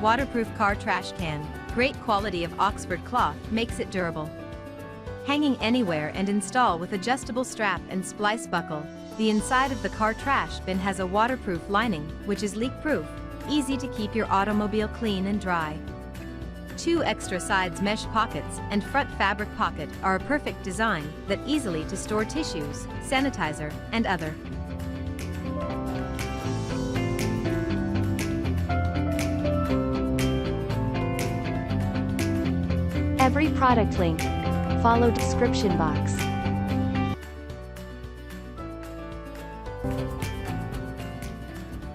waterproof car trash can. Great quality of Oxford cloth makes it durable. Hanging anywhere and install with adjustable strap and splice buckle. The inside of the car trash bin has a waterproof lining, which is leak-proof, easy to keep your automobile clean and dry. 2 extra sides mesh pockets and front fabric pocket are a perfect design that easily to store tissues, sanitizer, and other. Every product link. Follow description box.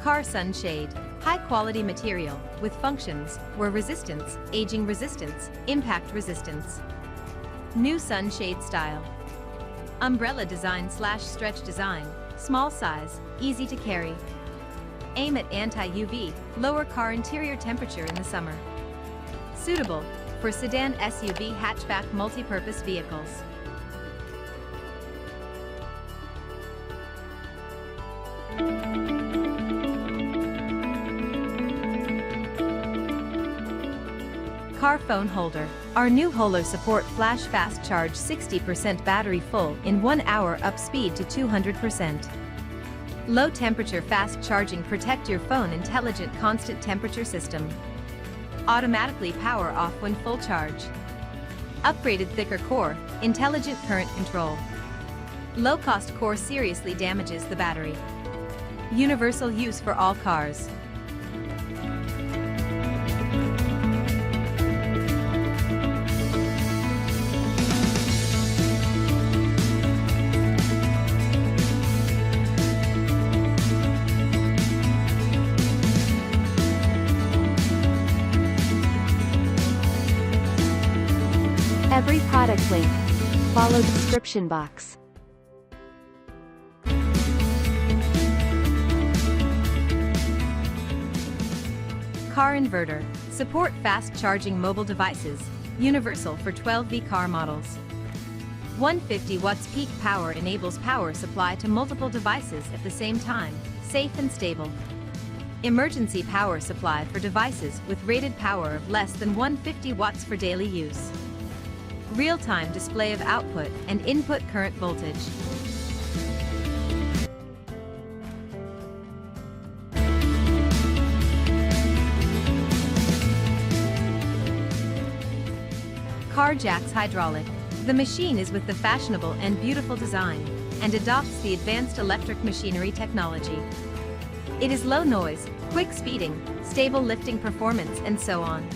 Car sunshade. High-quality material with functions were resistance, aging resistance, impact resistance. New sunshade style. Umbrella design/stretch design. Small size, easy to carry. Aim at anti-UV, lower car interior temperature in the summer. Suitable for sedan, SUV, hatchback, multi-purpose vehicles. Car phone holder. Our new Holo support flash fast charge 60% battery full in 1 hour up speed to 200%. Low temperature fast charging protect your phone intelligent constant temperature system. Automatically power off when full charge. Upgraded thicker core, intelligent current control. Low-cost core seriously damages the battery. Universal use for all cars. Every product link. Follow description box. Car Inverter. Support fast charging mobile devices. Universal for 12V car models. 150 watts peak power enables power supply to multiple devices at the same time, safe and stable. Emergency power supply for devices with rated power of less than 150 watts for daily use. Real-time display of output and input current voltage. Car Jacks hydraulic. The machine is with the fashionable and beautiful design and adopts the advanced electric machinery technology. It is low noise, quick speeding, stable lifting performance, and so on.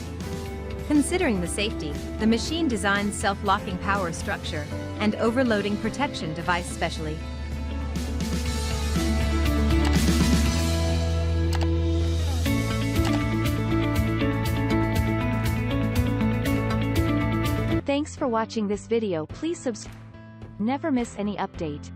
Considering the safety, the machine designs self-locking power structure and overloading protection device specially. Thanks for watching this video. Please subscribe. Never miss any update.